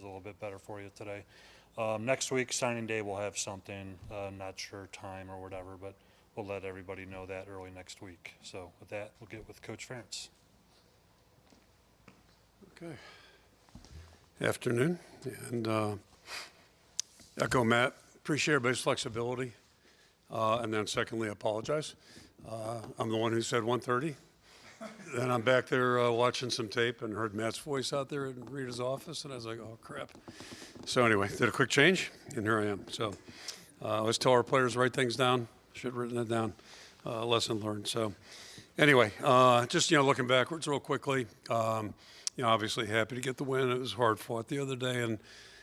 is a little bit better for you today. Next week, signing day, we'll have something, not sure time or whatever, but we'll let everybody know that early next week. So with that, we'll get with Coach Ferentz. Okay. Afternoon, and echo Matt. Appreciate everybody's flexibility, and then secondly, apologize. I'm the one who said 1:30. Then I'm back there watching some tape and heard Matt's voice out there in Rita's office, and I was like, oh crap. So anyway, did a quick change, and here I am. So let's tell our players to write things down. Should have written it down. Lesson learned. So anyway, just looking backwards real quickly. Obviously happy to get the win. It was hard fought the other day, and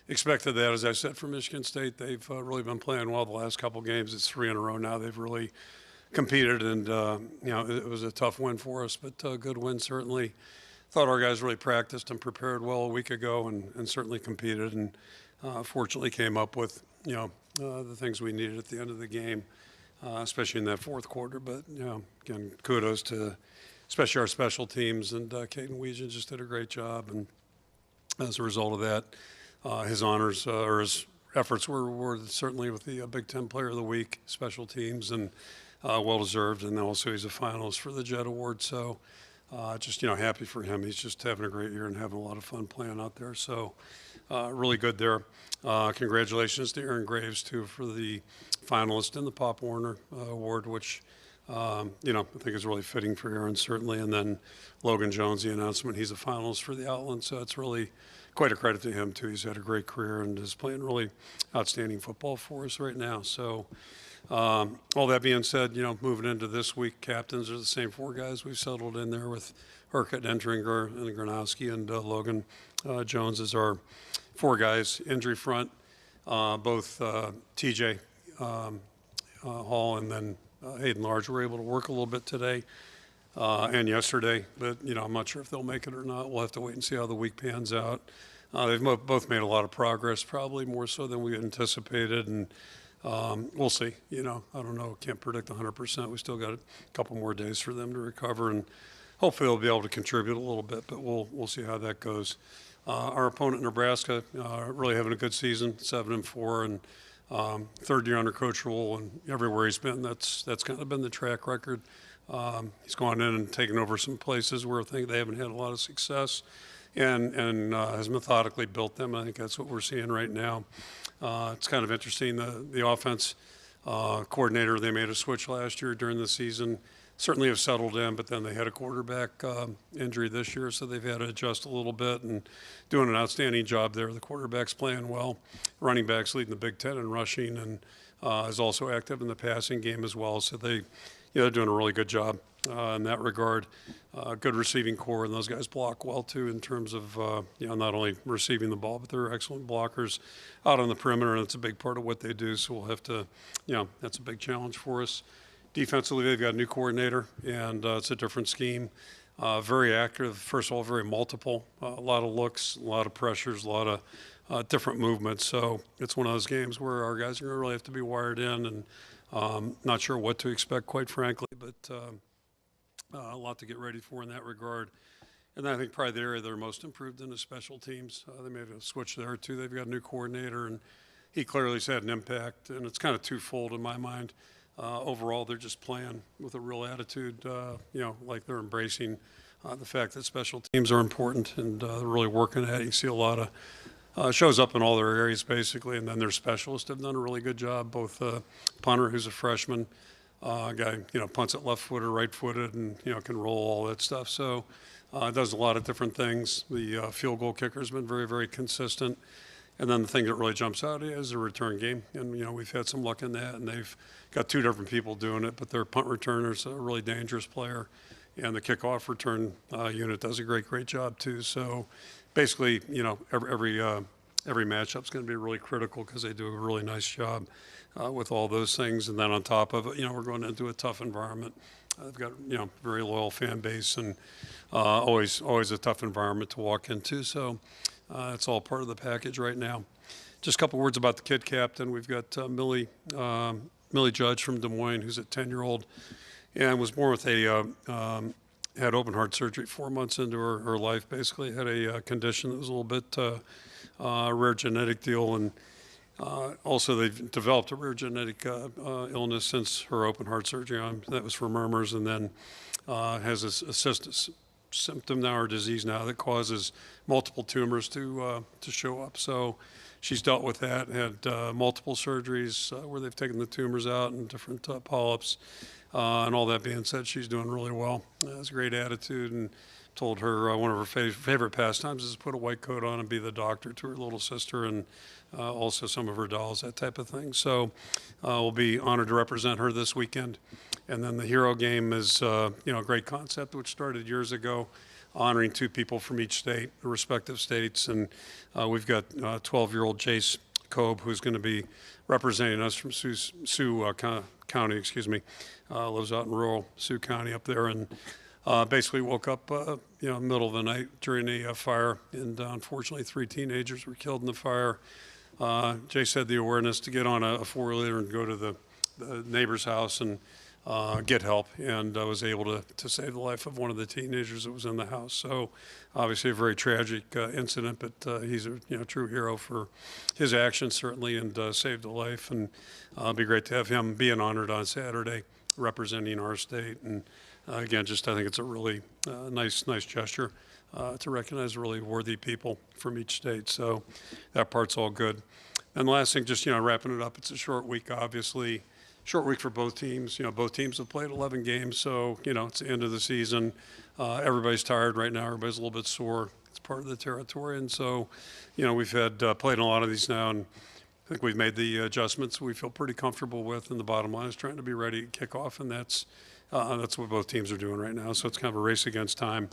expected that. As I said, for Michigan State, they've really been playing well the last couple games. It's 3 in a row now. They've really competed, and it was a tough win for us, but a good win certainly. Thought our guys really practiced and prepared well a week ago, and certainly competed, and fortunately came up with the things we needed at the end of the game, especially in that fourth quarter. But again, kudos to especially our special teams, and Caden Weejan just did a great job, and as a result of that, his honors or his efforts were rewarded certainly with the Big Ten Player of the Week, special teams, and well deserved. And also he's a finalist for the Jet Award. So just happy for him. He's just having a great year and having a lot of fun playing out there. So really good there. Congratulations to Aaron Graves too for the finalist in the Pop Warner Award, which I think is really fitting for Aaron certainly. And then Logan Jones, the announcement, he's a finalist for the Outland. So it's really quite a credit to him too. He's had a great career and is playing really outstanding football for us right now. So all that being said, moving into this week, captains are the same 4 guys we've settled in there with Herkett, Entringer, and Gronowski, and Logan Jones is our 4 guys. Injury front, both TJ Hall and then Hayden Large were able to work a little bit today and yesterday, but I'm not sure if they'll make it or not. We'll have to wait and see how the week pans out. They've both made a lot of progress, probably more so than we anticipated, and we'll see. I don't know. Can't predict 100%. We still got a couple more days for them to recover, and hopefully they'll be able to contribute a little bit. But we'll see how that goes. Our opponent, Nebraska, really having a good season, 7-4, and third year under Coach Rule, and everywhere he's been, that's kind of been the track record. He's gone in and taken over some places where I think they haven't had a lot of success, and has methodically built them. I think that's what we're seeing right now. It's kind of interesting. The offense coordinator, they made a switch last year during the season. Certainly have settled in, but then they had a quarterback injury this year, so they've had to adjust a little bit and doing an outstanding job there. The quarterback's playing well. Running back's leading the Big Ten in rushing and is also active in the passing game as well. So they're doing a really good job in that regard. Good receiving core, and those guys block well too in terms of not only receiving the ball, but they're excellent blockers out on the perimeter, and it's a big part of what they do. So we'll have to, that's a big challenge for us. Defensively, they've got a new coordinator, and it's a different scheme. Very active. First of all, very multiple. A lot of looks, a lot of pressures, a lot of different movements. So it's one of those games where our guys are going to really have to be wired in, and not sure what to expect, quite frankly, but a lot to get ready for in that regard. And then I think probably the area they're most improved in is special teams. They made a switch there too. They've got a new coordinator, and he clearly has had an impact, and it's kind of twofold in my mind. Overall, they're just playing with a real attitude, like they're embracing the fact that special teams are important, and they're really working at it. You see a lot of shows up in all their areas, basically, and then their specialists have done a really good job. Both punter, who's a freshman, guy, punts it left-footed, right-footed, and, can roll all that stuff. So does a lot of different things. The field goal kicker's been very, very consistent. And then the thing that really jumps out is the return game. And, we've had some luck in that, and they've got 2 different people doing it, but their punt returner's a really dangerous player, and the kickoff return unit does a great job too. So basically, every matchup's going to be really critical because they do a really nice job with all those things. And then on top of it, we're going into a tough environment. They've got, very loyal fan base, and always a tough environment to walk into. So it's all part of the package right now. Just a couple words about the kid captain. We've got Millie Judge from Des Moines, who's a 10-year-old, and was born with had open heart surgery 4 months into her life. Basically had a condition that was a little bit rare genetic deal, and also they've developed a rare genetic illness since her open heart surgery. That was for murmurs, and then has a symptom now or disease now that causes multiple tumors to show up. So she's dealt with that, had multiple surgeries where they've taken the tumors out and different polyps. And all that being said, she's doing really well. Has a great attitude, and told her one of her favorite pastimes is to put a white coat on and be the doctor to her little sister, and also some of her dolls, that type of thing. So we'll be honored to represent her this weekend. And then the hero game is a great concept which started years ago, honoring 2 people from each state, the respective states. And we've got 12-year-old Jace Cobe, who's going to be representing us from Sioux County, lives out in rural Sioux County up there, and basically woke up, middle of the night during a fire, and unfortunately 3 teenagers were killed in the fire. Jace had the awareness to get on a 4-wheeler and go to the neighbor's house and get help, and was able to save the life of one of the teenagers that was in the house. So obviously a very tragic incident, but he's a true hero for his actions, certainly, and saved a life. And it'll be great to have him being honored on Saturday representing our state. And again, I think it's a really nice gesture to recognize really worthy people from each state. So that part's all good. And the last thing, just wrapping it up, it's a short week, obviously. Short week for both teams. Both teams have played 11 games, so it's the end of the season. Everybody's tired right now. Everybody's a little bit sore. It's part of the territory, and so we've had played in a lot of these now, and I think we've made the adjustments we feel pretty comfortable with. And the bottom line is trying to be ready to kick off, and that's what both teams are doing right now. So it's kind of a race against time.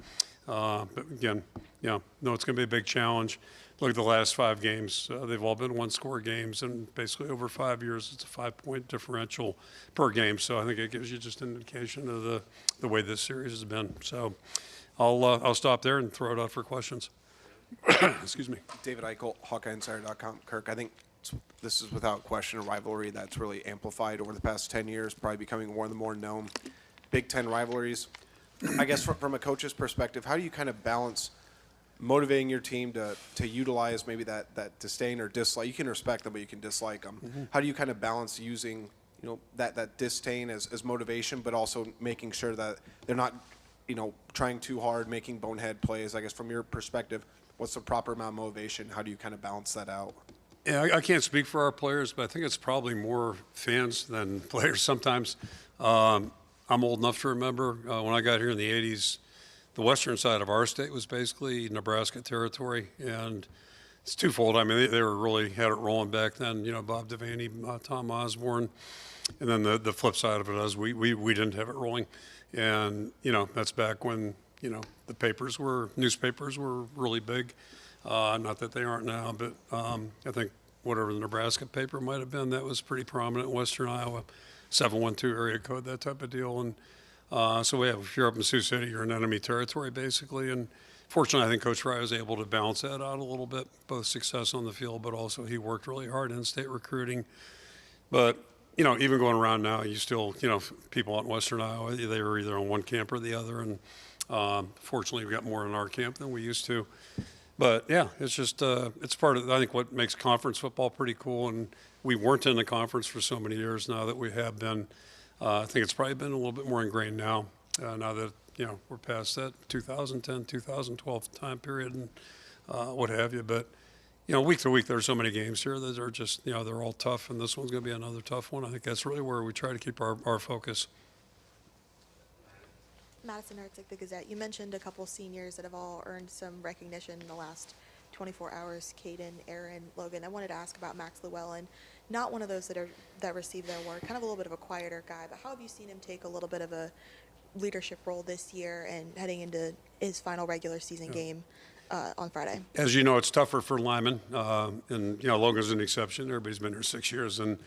But again, it's going to be a big challenge. Look at the last 5 games. They've all been 1-score games, and basically over 5 years, it's a 5-point differential per game. So I think it gives you just an indication of the way this series has been. So I'll stop there and throw it out for questions. Excuse me. David Eichel, HawkeyeInsider.com. Kirk, I think this is without question a rivalry that's really amplified over the past 10 years, probably becoming one of the more known Big Ten rivalries. I guess from a coach's perspective, how do you kind of balance motivating your team to utilize maybe that disdain or dislike? You can respect them, but you can dislike them. Mm-hmm. How do you kind of balance using that disdain as motivation, but also making sure that they're not trying too hard, making bonehead plays? I guess from your perspective, what's the proper amount of motivation? How do you kind of balance that out? Yeah, I can't speak for our players, but I think it's probably more fans than players sometimes. I'm old enough to remember when I got here in the 80s, the western side of our state was basically Nebraska territory, and it's twofold. I mean, they were really had it rolling back then. Bob Devaney, Tom Osborne, and then the flip side of it is we didn't have it rolling, and that's back when the newspapers were really big. Not that they aren't now, but I think whatever the Nebraska paper might have been, that was pretty prominent in Western Iowa, 712 area code, that type of deal, and. So if you're up in Sioux City, you're in enemy territory, basically. And fortunately, I think Coach Fry was able to balance that out a little bit, both success on the field, but also he worked really hard in state recruiting. But, even going around now, you still, people out in Western Iowa, they were either on one camp or the other. And fortunately, we've got more in our camp than we used to. But, yeah, it's just, it's part of, I think, what makes conference football pretty cool. And we weren't in the conference for so many years now that we have been. I think it's probably been a little bit more ingrained now that, we're past that 2010, 2012 time period and what have you. But, week to week, there's so many games here that are just, they're all tough, and this one's going to be another tough one. I think that's really where we try to keep our focus. Madison Hartzik, the Gazette. You mentioned a couple seniors that have all earned some recognition in the last 24 hours, Caden, Aaron, Logan. I wanted to ask about Max Llewellyn. Not one of those that received the award, kind of a little bit of a quieter guy, but how have you seen him take a little bit of a leadership role this year and heading into his final regular season game on Friday? As you know, it's tougher for linemen, and Logan's an exception. Everybody's been here 6 years, and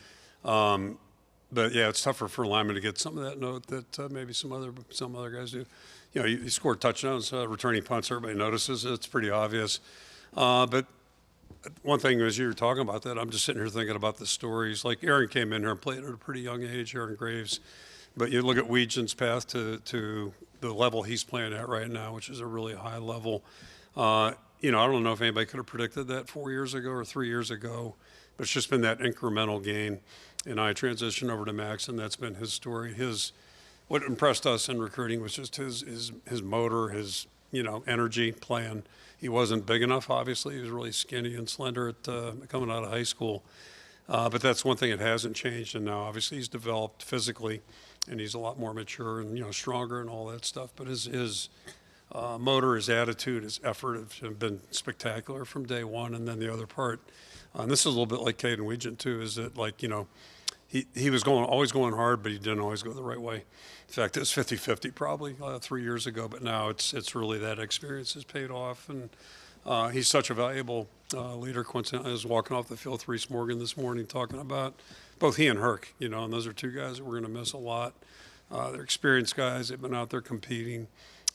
but yeah, it's tougher for linemen to get some of that note that maybe some other guys do. You score touchdowns, returning punts, everybody notices it. It's pretty obvious, but. One thing as you were talking about that, I'm just sitting here thinking about the stories. Like Aaron came in here and played at a pretty young age, Aaron Graves. But you look at Weegen's path to the level he's playing at right now, which is a really high level. I don't know if anybody could have predicted that 4 years ago or 3 years ago, but it's just been that incremental gain. And I transitioned over to Max, and that's been his story. What impressed us in recruiting was just his motor, his energy playing. He wasn't big enough, obviously. He was really skinny and slender coming out of high school. But that's one thing that hasn't changed. And now, obviously, he's developed physically, and he's a lot more mature and stronger and all that stuff. But his motor, his attitude, his effort have been spectacular from day one. And then the other part, and this is a little bit like Caden Weegent too, is that he was always going hard, but he didn't always go the right way. In fact, it was 50-50 probably 3 years ago, but now it's really that experience has paid off, and he's such a valuable leader. Coincidentally, I was walking off the field with Reese Morgan this morning talking about both he and Herc, and those are two guys that we're going to miss a lot. They're experienced guys. They've been out there competing,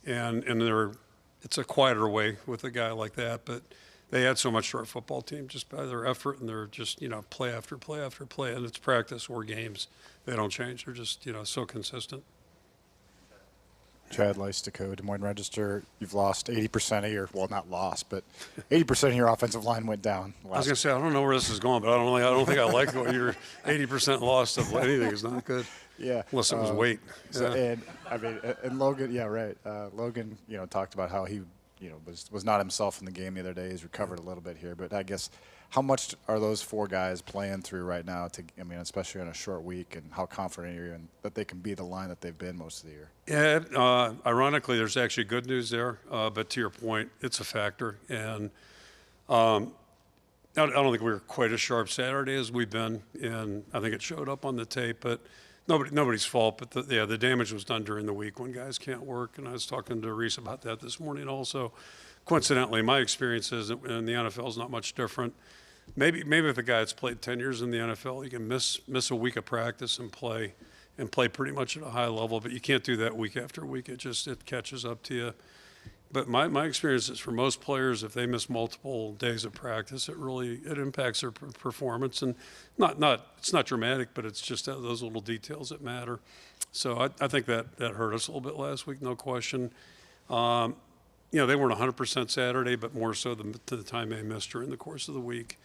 and it's a quieter way with a guy like that, but they add so much to our football team just by their effort, and they're just, play after play after play, and it's practice or games. They don't change. They're just, so consistent. Chad Leistico, Des Moines Register. You've lost 80% of your, well, not lost, but 80% of your offensive line went down. I was going to say, I don't know where this is going, but I don't think I like what your 80% lost of anything is not good. Yeah. Unless it was weight. So, Yeah. and Logan, yeah, right. Logan, talked about how he, was not himself in the game the other day. He's recovered a little bit here, but I guess how much are those four guys playing through right now? Especially on a short week, and how confident are you in that they can be the line that they've been most of the year? Yeah. Ironically, there's actually good news there, but to your point, it's a factor, and I don't think we were quite as sharp Saturday as we've been, and I think it showed up on the tape, but. Nobody's fault, but the damage was done during the week when guys can't work, and I was talking to Reese about that this morning also. Coincidentally, my experience is that in the NFL is not much different. Maybe if a guy that's played 10 years in the NFL, he can miss a week of practice and play pretty much at a high level, but you can't do that week after week. It catches up to you. But my experience is for most players, if they miss multiple days of practice, it impacts their performance. And it's not dramatic, but it's just those little details that matter. So I think that hurt us a little bit last week, no question. They weren't 100% Saturday, but more so to the time they missed during the course of the week.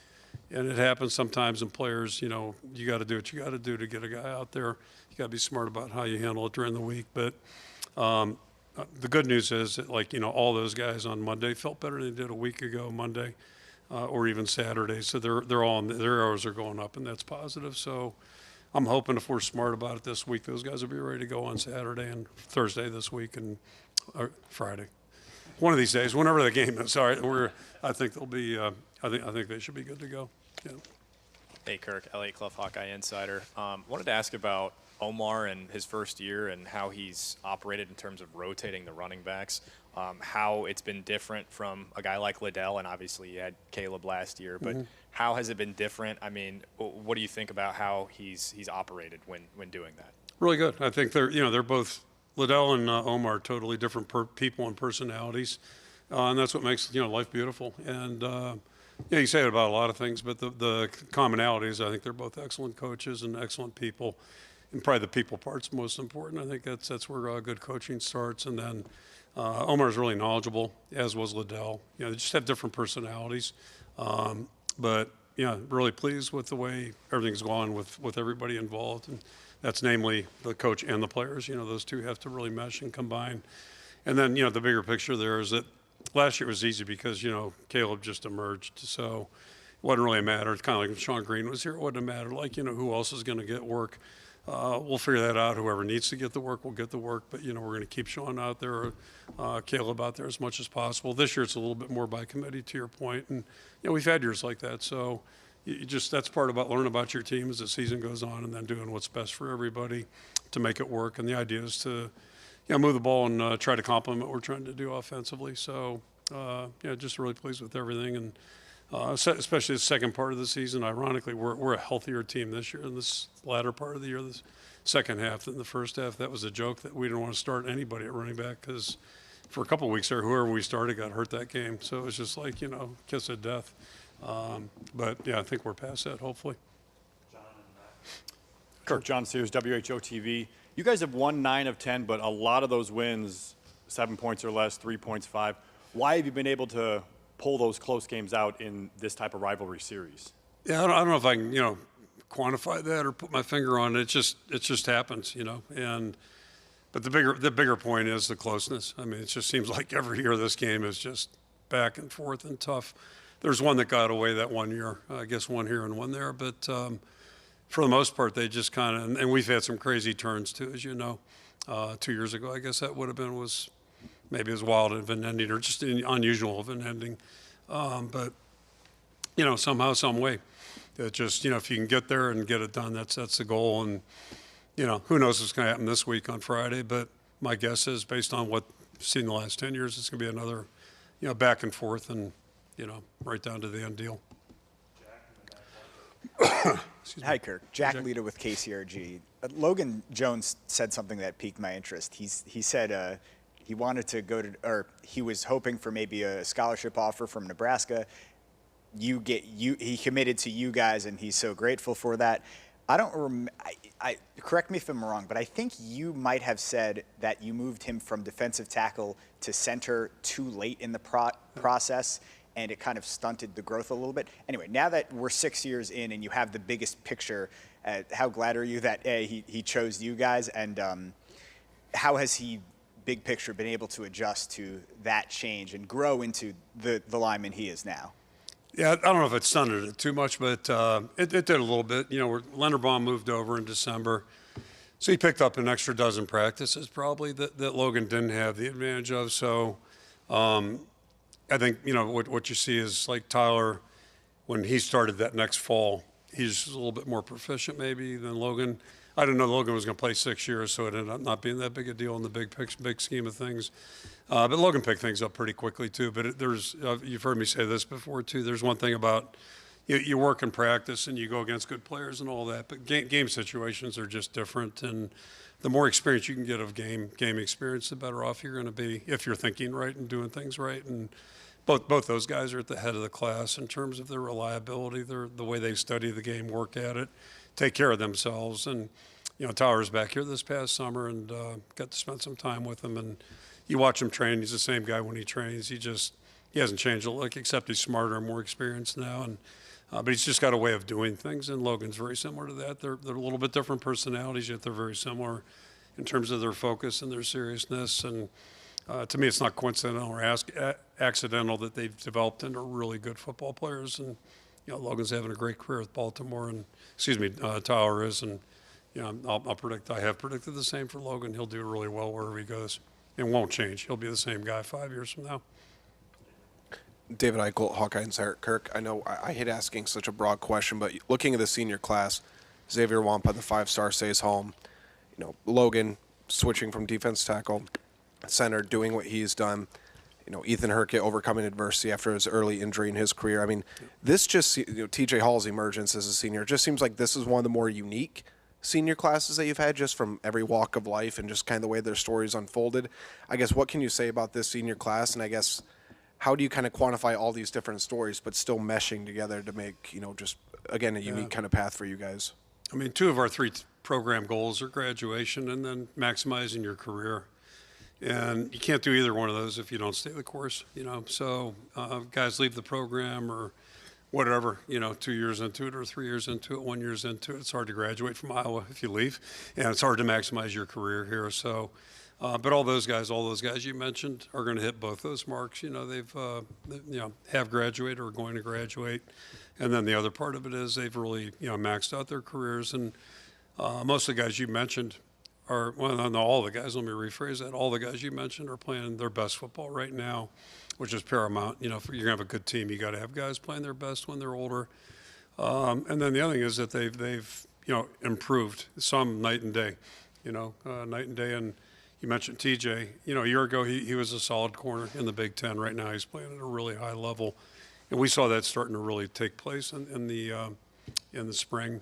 And it happens sometimes in players, you got to do what you got to do to get a guy out there. You got to be smart about how you handle it during the week. But the good news is that, all those guys on Monday felt better than they did a week ago Monday, or even Saturday. So they're all their hours are going up, and that's positive. So I'm hoping if we're smart about it this week, those guys will be ready to go on Saturday and Thursday this week and Friday. One of these days, whenever the game is. All right, I think they'll be. I think they should be good to go. Yeah. Hey, Kirk, Elliot Clough, Hawkeye Insider. Wanted to ask about Omar and his first year and how he's operated in terms of rotating the running backs, how it's been different from a guy like Liddell, and obviously you had Caleb last year, but how has it been different? What do you think about how he's operated when doing that? Really good. I think they're both, Liddell and Omar, totally different people and personalities, and that's what makes life beautiful. And you say it about a lot of things, but the commonalities, I think they're both excellent coaches and excellent people. And probably the people part's most important. I think that's where good coaching starts. And then Omar's really knowledgeable, as was Liddell. They just have different personalities. But really pleased with the way everything's gone with everybody involved. And that's namely the coach and the players. Those two have to really mesh and combine. And then, the bigger picture there is that last year was easy because, Caleb just emerged. So it wasn't really a matter. It's kind of like when Sean Green was here. It wasn't a matter who else is going to get work. We'll figure that out. Whoever needs to get the work will get the work. But, we're going to keep Sean out there, Caleb out there as much as possible. This year it's a little bit more by committee, to your point. And, we've had years like that. So that's part about learning about your team as the season goes on and then doing what's best for everybody to make it work. And the idea is to, move the ball and try to complement what we're trying to do offensively. So, just really pleased with everything. And especially the second part of the season. Ironically, we're a healthier team this year in this latter part of the year, the second half than the first half. That was a joke that we didn't want to start anybody at running back because for a couple of weeks there, whoever we started got hurt that game. So it was just like, kiss of death. But, I think we're past that, hopefully. Kirk, John Sears, WHO-TV. You guys have won 9 of 10, but a lot of those wins, 7 points or less, 3 points, 5. Why have you been able to pull those close games out in this type of rivalry series? Yeah, I don't know if I can, quantify that or put my finger on it. It just happens, but the bigger point is the closeness. I mean, it just seems like every year this game is just back and forth and tough. There's one that got away that one year, I guess one here and one there, but for the most part, they just kind of, and we've had some crazy turns too, as you know. 2 years ago, I guess that would have been was maybe as wild of an ending or just unusual of an ending. But somehow, some way, it just if you can get there and get it done, that's the goal. And who knows what's going to happen this week on Friday? But my guess is, based on what I've seen the last 10 years, it's going to be another back and forth and right down to the end deal. Hi, Kirk. Jack Lita with KCRG. Logan Jones said something that piqued my interest. He said he wanted to go to, or he was hoping for maybe a scholarship offer from Nebraska. He committed to you guys, and he's so grateful for that. I don't correct me if I'm wrong, but I think you might have said that you moved him from defensive tackle to center too late in the process, and it kind of stunted the growth a little bit. Anyway, now that we're 6 years in and you have the biggest picture, how glad are you that he chose you guys, and how has he, big picture, been able to adjust to that change and grow into the lineman he is now? Yeah, I don't know if it stunted it too much, but it did a little bit. Lenderbaum moved over in December, so he picked up an extra dozen practices probably that Logan didn't have the advantage of. So I think, what you see is like Tyler, when he started that next fall, he's a little bit more proficient maybe than Logan. I didn't know Logan was going to play 6 years, so it ended up not being that big a deal in the big scheme of things. But Logan picked things up pretty quickly too. But there's, you've heard me say this before too. There's one thing about you work in practice and you go against good players and all that, but game situations are just different. And the more experience you can get of game experience, the better off you're going to be if you're thinking right and doing things right. And both those guys are at the head of the class in terms of their reliability, the way they study the game, work at it, take care of themselves. And Tyler's back here this past summer and got to spend some time with him. And you watch him train; he's the same guy when he trains. He hasn't changed a lick, except he's smarter and more experienced now. And but he's just got a way of doing things. And Logan's very similar to that. They're a little bit different personalities, yet they're very similar in terms of their focus and their seriousness. And to me, it's not coincidental or accidental that they've developed into really good football players. And Logan's having a great career with Baltimore, and Tyler is. And I have predicted the same for Logan. He'll do really well wherever he goes. It won't change. He'll be the same guy 5 years from now. David Eichel, Hawkeye Insider. Kirk, I know I hate asking such a broad question, but looking at the senior class, Xavier Wampa, the 5-star, stays home. Logan switching from defense tackle, center, doing what he's done. Ethan Herkett overcoming adversity after his early injury in his career. I mean, this just, TJ Hall's emergence as a senior, it just seems like this is one of the more unique senior classes that you've had, just from every walk of life and just kind of the way their stories unfolded. I guess, what can you say about this senior class? And I guess, how do you kind of quantify all these different stories, but still meshing together to make, just, again, a unique kind of path for you guys? I mean, 2 of our 3 program goals are graduation and then maximizing your career. And you can't do either one of those if you don't stay the course, So guys leave the program or whatever, 2 years into it or 3 years into it, 1 year's into it. It's hard to graduate from Iowa if you leave, and it's hard to maximize your career here. So, but all those guys you mentioned are going to hit both those marks. They've have graduated or are going to graduate, and then the other part of it is they've really maxed out their careers. And most of the guys you mentioned are, well, not all the guys. Let me rephrase that. All the guys you mentioned are playing their best football right now, which is paramount. If you're going to have a good team, you got to have guys playing their best when they're older. And then the other thing is that they've improved some night and day, night and day. And you mentioned TJ. A year ago he was a solid corner in the Big Ten. Right now he's playing at a really high level, and we saw that starting to really take place in the spring.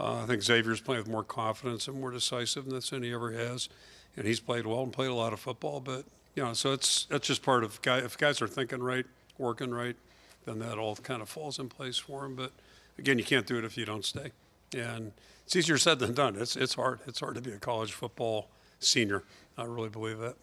I think Xavier's playing with more confidence and more decisiveness than he ever has, and he's played well and played a lot of football. But so that's just part of if guys are thinking right, working right, then that all kind of falls in place for them. But again, you can't do it if you don't stay, and it's easier said than done. It's hard. It's hard to be a college football senior. I really believe that.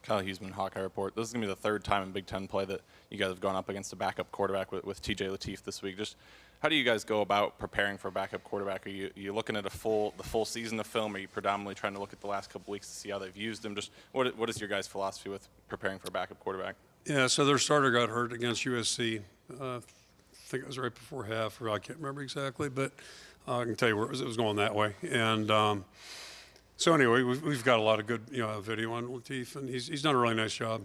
Kyle Huseman, Hawkeye Report. This is going to be the third time in Big Ten play that you guys have gone up against a backup quarterback with TJ Lateef this week. Just how do you guys go about preparing for a backup quarterback? Are you looking at the full season of film? Are you predominantly trying to look at the last couple weeks to see how they've used him? Just what is your guys' philosophy with preparing for a backup quarterback? Yeah, so their starter got hurt against USC. I think it was right before half, or I can't remember exactly, but I can tell you where it was going that way. And so anyway, we've got a lot of good, video on Lateef, and he's done a really nice job.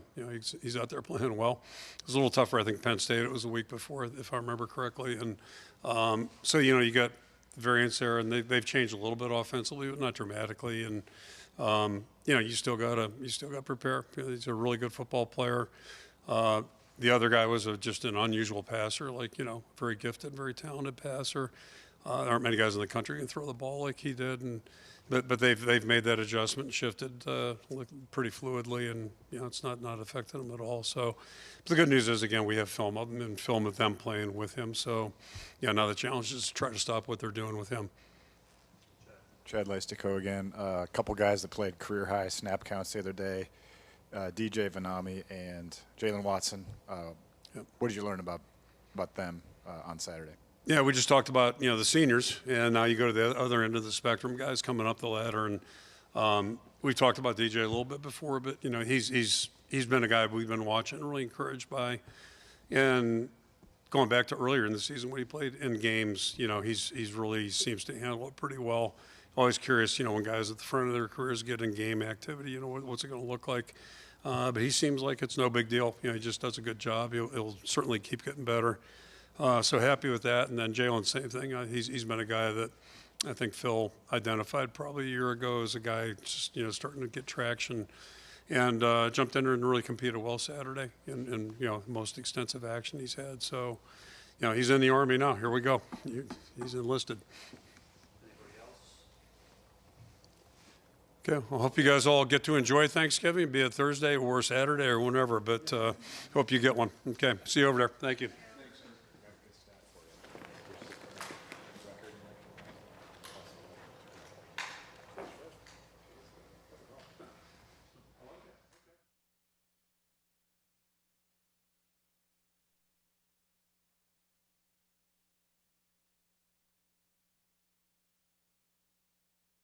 He's out there playing well. It was a little tougher, I think, Penn State. It was the week before, if I remember correctly. And so you got variance there, and they've changed a little bit offensively, but not dramatically. And you still got to prepare. He's a really good football player. The other guy was just an unusual passer, very gifted, very talented passer. There aren't many guys in the country who can throw the ball like he did, but they've made that adjustment and shifted pretty fluidly, and it's not affected them at all. So the good news is, again, we have film of him and film of them playing with him. So now the challenge is to try to stop what they're doing with him. Chad Leistico again. A couple guys that played career high snap counts the other day. DJ Vanami and Jalen Watson. What did you learn about them on Saturday? Yeah, we just talked about the seniors, and now you go to the other end of the spectrum, guys coming up the ladder, and we talked about DJ a little bit before, but he's been a guy we've been watching and really encouraged by, and going back to earlier in the season when he played in games, he's really seems to handle it pretty well. Always curious, when guys at the front of their careers get in game activity, what's it going to look like? But he seems like it's no big deal. He just does a good job. He'll certainly keep getting better. So happy with that. And then Jalen, same thing. He's been a guy that I think Phil identified probably a year ago as a guy just starting to get traction, and jumped in there and really competed well Saturday in most extensive action he's had. So he's in the Army now. Here we go. He's enlisted. Okay, well, hope you guys all get to enjoy Thanksgiving, be it Thursday or Saturday or whenever, but hope you get one. Okay, see you over there. Thank you.